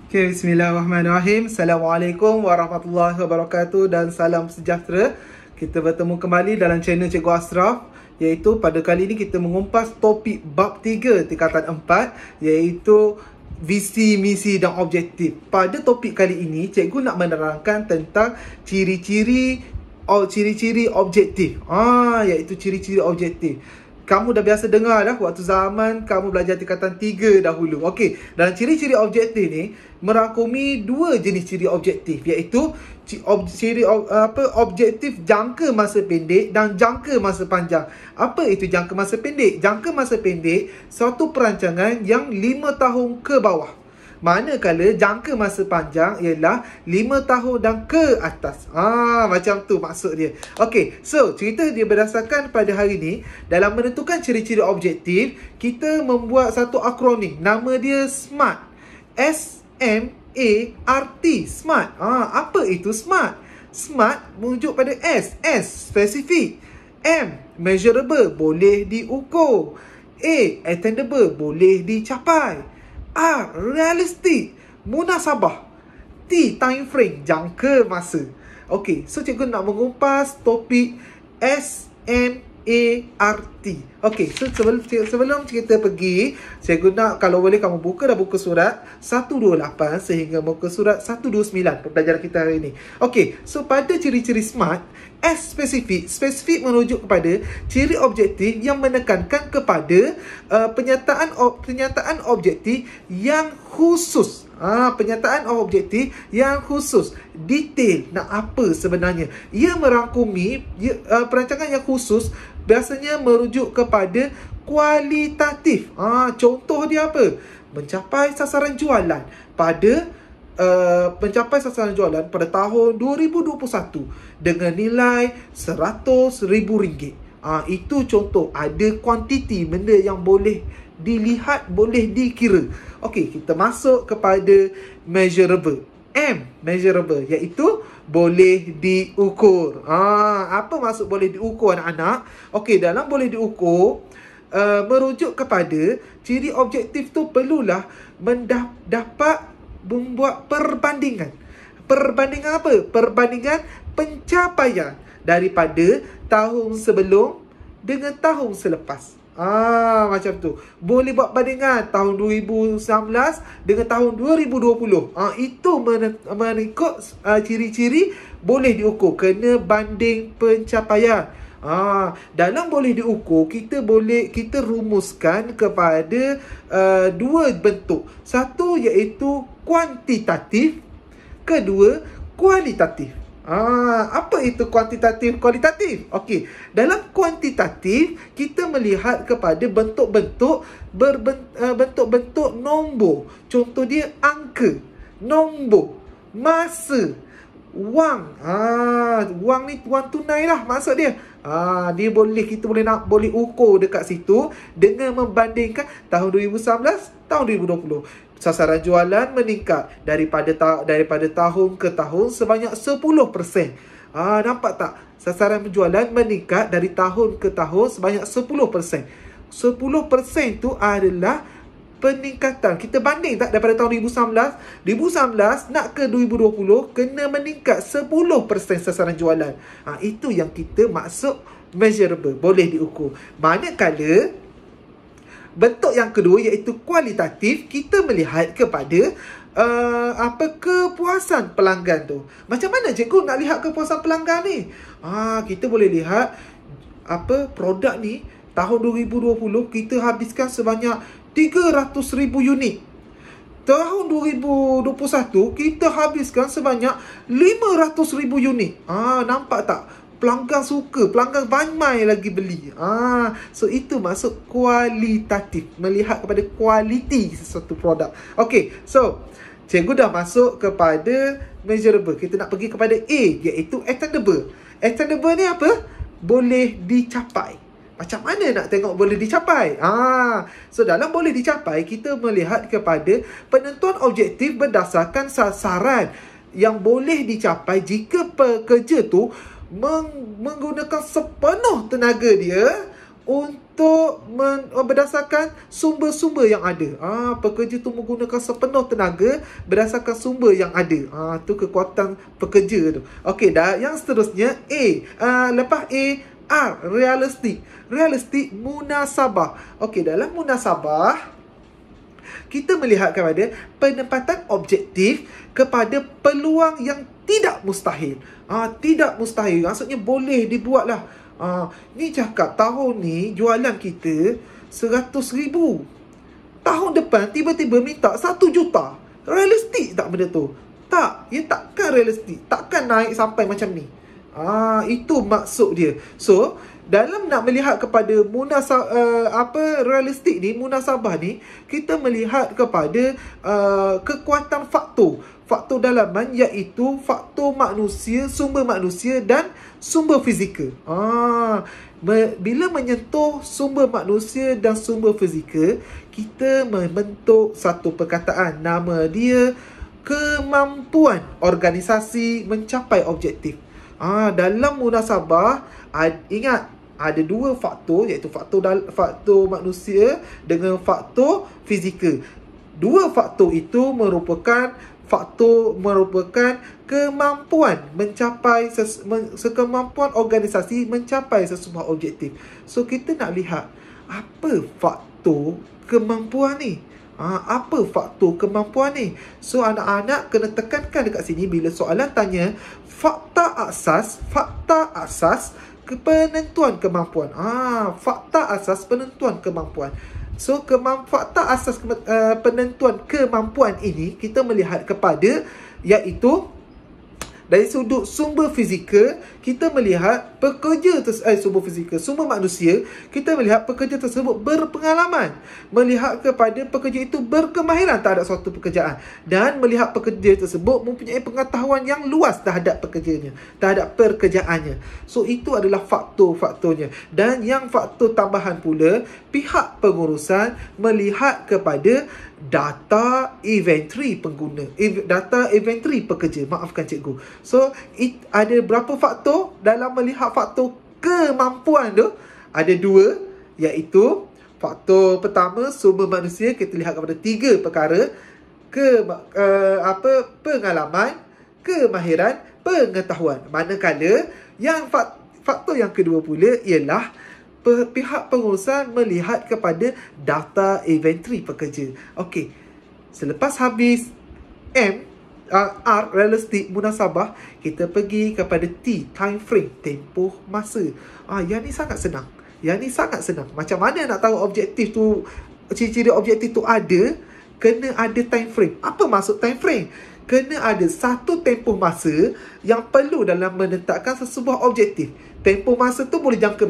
Okay, bismillahirrahmanirrahim. Assalamualaikum warahmatullahi wabarakatuh dan salam sejahtera. Kita bertemu kembali dalam channel Cikgu Ashraf, iaitu pada kali ini kita mengumpas topik bab 3 tingkatan 4, iaitu visi, misi dan objektif. Pada topik kali ini, cikgu nak menerangkan tentang ciri-ciri objektif. Iaitu ciri-ciri objektif. Kamu dah biasa dengar dah waktu zaman kamu belajar tingkatan 3 dahulu. Okey, dalam ciri-ciri objektif ni merangkumi dua jenis ciri objektif, iaitu objektif jangka masa pendek dan jangka masa panjang. Apa itu jangka masa pendek? Jangka masa pendek suatu perancangan yang 5 tahun ke bawah. Manakala jangka masa panjang ialah 5 tahun dan ke atas. Macam tu maksud dia. Okey, so cerita dia berdasarkan pada hari ni. Dalam menentukan ciri-ciri objektif, kita membuat satu akronim. Nama dia SMART. S-M-A-R-T. SMART. Apa itu SMART? SMART merujuk pada S. S, spesifik. M, measurable, boleh diukur. A, attainable, boleh dicapai. R, realistik, munasabah. T, time frame, jangka masa. Okey, so cikgu nak mengumpas topik SMART. Okey, so sebelum kita pergi, cikgu nak kalau boleh kamu buka surat 128 sehingga muka surat 129 pembelajaran kita hari ini. Okey, so pada ciri-ciri SMART, S spesifik merujuk kepada ciri objektif yang menekankan kepada penyataan objektif yang khusus. Penyataan objektif yang khusus, detail nak apa sebenarnya. Ia merangkumi perancangan yang khusus biasanya merujuk kepada kualitatif. Contoh dia apa? Mencapai sasaran jualan pada tahun 2021 dengan nilai RM100,000. Itu contoh. Ada kuantiti benda yang boleh dilihat, boleh dikira. Okey, kita masuk kepada measurable. M, measurable, iaitu boleh diukur. Apa maksud boleh diukur, anak-anak? Okey, dalam boleh diukur merujuk kepada ciri objektif tu perlulah dapat membuat perbandingan. Perbandingan apa? Perbandingan pencapaian daripada tahun sebelum dengan tahun selepas. Macam tu. Boleh buat bandingan tahun 2019 dengan tahun 2020. Itu mengikut ciri-ciri boleh diukur. Kena banding pencapaian. Dalam boleh diukur, kita rumuskan kepada dua bentuk. Satu iaitu kuantitatif, kedua kualitatif. Apa itu kuantitatif, kualitatif? Okey, dalam kuantitatif kita melihat kepada bentuk-bentuk nombor. Contoh dia angka, nombor, masa, wang. Wang ni wang tunai lah maksud dia. Dia kita boleh ukur dekat situ dengan membandingkan tahun 2019 tahun 2020. Sasaran jualan meningkat daripada tahun ke tahun sebanyak 10%. Nampak tak? Sasaran penjualan meningkat dari tahun ke tahun sebanyak 10%. 10% tu adalah peningkatan. Kita banding tak daripada tahun 2019 nak ke 2020 kena meningkat 10% sasaran jualan. Itu yang kita maksud measurable, boleh diukur. Manakala bentuk yang kedua iaitu kualitatif, kita melihat kepada kepuasan pelanggan tu. Macam mana cikgu nak lihat kepuasan pelanggan ni? Kita boleh lihat produk ni tahun 2020 kita habiskan sebanyak 300,000 unit. Tahun 2021 kita habiskan sebanyak 500,000 unit. Nampak tak? Pelanggan suka, pelanggan ramai lagi beli. So itu maksud kualitatif, melihat kepada kualiti sesuatu produk. Okey, so cikgu dah masuk kepada measurable. Kita nak pergi kepada A, iaitu attainable. Attainable ni apa? Boleh dicapai. Macam mana nak tengok boleh dicapai? So dalam boleh dicapai, kita melihat kepada penentuan objektif berdasarkan sasaran yang boleh dicapai jika pekerja tu menggunakan sepenuh tenaga dia untuk untuk berdasarkan sumber-sumber yang ada. Pekerja tu menggunakan sepenuh tenaga berdasarkan sumber yang ada. Tu kekuatan pekerja tu. Okey, dah. Yang seterusnya lepas R, realistik. Realistik munasabah. Okey, dalam munasabah kita melihat kepada penempatan objektif kepada peluang yang tidak mustahil. Tidak mustahil. Maksudnya boleh dibuat lah. Ni cakap tahun ni jualan kita 100,000. Tahun depan tiba-tiba minta 1 juta. Realistik tak benda tu? Tak. Ia takkan realistik. Takkan naik sampai macam ni. Itu maksud dia. So, dalam nak melihat kepada realistik ni, munasabah ni, kita melihat kepada kekuatan faktor dalaman, iaitu faktor manusia, sumber manusia dan sumber fizikal. Bila menyentuh sumber manusia dan sumber fizikal, kita membentuk satu perkataan, nama dia kemampuan organisasi mencapai objektif. Dalam munasabah, ingat, ada 2 faktor, iaitu faktor manusia dengan faktor fizikal. 2 faktor itu merupakan kemampuan mencapai kemampuan organisasi mencapai sesebuah objektif. So kita nak lihat apa faktor kemampuan ni. Apa faktor kemampuan ni? So anak-anak kena tekankan dekat sini bila soalan tanya fakta asas penentuan kemampuan. Fakta asas penentuan kemampuan. So fakta asas penentuan kemampuan ini kita melihat kepada, iaitu dari sudut sumber fizikal, kita melihat sumber manusia, kita melihat pekerja tersebut berpengalaman, melihat kepada pekerja itu berkemahiran terhadap suatu pekerjaan, dan melihat pekerja tersebut mempunyai pengetahuan yang luas terhadap pekerjaannya. So itu adalah faktor-faktornya. Dan yang faktor tambahan pula, pihak pengurusan melihat kepada data inventory pengguna, data inventory pekerja. Maafkan cikgu. So ada berapa faktor dalam melihat faktor kemampuan tu? Ada 2, iaitu faktor pertama, sumber manusia. Kita lihat kepada 3 perkara: pengalaman, kemahiran, pengetahuan. Manakala yang faktor yang kedua pula ialah pihak pengurusan melihat kepada data inventory pekerja. Okey. Selepas habis R, realistik, munasabah, kita pergi kepada T, time frame, tempoh masa. Yang ni sangat senang. Macam mana nak tahu objektif tu, ciri-ciri objektif tu ada? Kena ada time frame. Apa maksud time frame? Kena ada satu tempoh masa yang perlu dalam menetapkan sesebuah objektif. Tempoh masa tu boleh jangka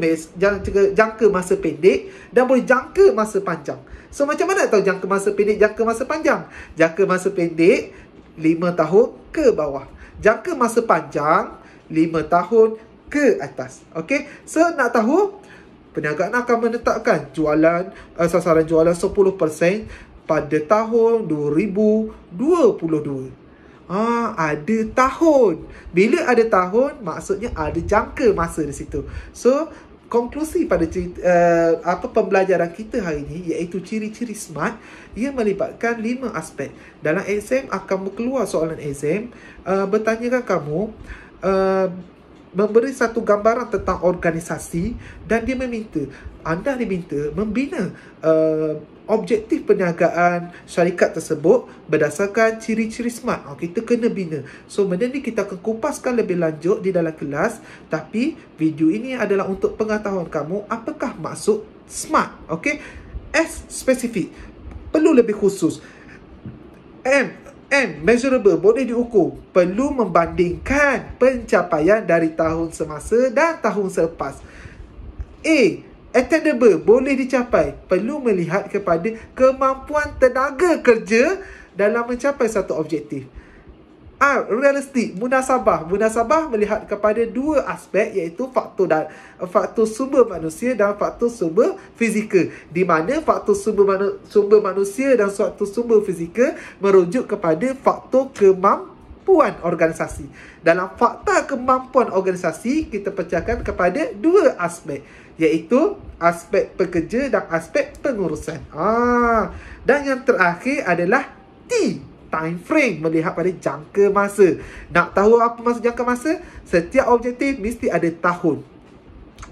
masa pendek dan boleh jangka masa panjang. So macam mana tahu jangka masa pendek, jangka masa panjang? Jangka masa pendek 5 tahun ke bawah. Jangka masa panjang 5 tahun ke atas. Okey. So nak tahu, perniagaan akan menetapkan sasaran jualan 10% pada tahun 2022. Ada tahun. Bila ada tahun, maksudnya ada jangka masa di situ. So, konklusi pada pembelajaran kita hari ini, iaitu ciri-ciri SMART, ia melibatkan 5 aspek. Dalam exam akan keluar soalan exam, bertanyakan kamu memberi satu gambaran tentang organisasi, dan anda diminta membina objektif perniagaan syarikat tersebut berdasarkan ciri-ciri SMART. Kita kena bina. So benda ni kita akan kupaskan lebih lanjut di dalam kelas, tapi video ini adalah untuk pengetahuan kamu apakah maksud SMART. Okey. S, spesifik, perlu lebih khusus. M, measurable, boleh diukur, perlu membandingkan pencapaian dari tahun semasa dan tahun selepas. A, attainable, boleh dicapai, perlu melihat kepada kemampuan tenaga kerja dalam mencapai satu objektif. R, realistik, munasabah melihat kepada 2 aspek, iaitu faktor sumber manusia dan faktor sumber fizikal, di mana faktor sumber manusia dan faktor sumber fizikal merujuk kepada faktor kemampuan organisasi. Dalam fakta kemampuan organisasi, kita pecahkan kepada 2 aspek, iaitu aspek pekerja dan aspek pengurusan. Dan yang terakhir adalah T, time frame, melihat pada jangka masa. Nak tahu apa masa jangka masa? Setiap objektif mesti ada tahun.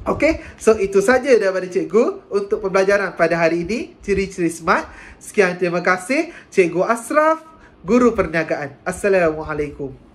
Okey, so itu saja daripada cikgu untuk pembelajaran pada hari ini, ciri-ciri SMART. Sekian, terima kasih. Cikgu Ashraf, Guru Perniagaan. Assalamualaikum.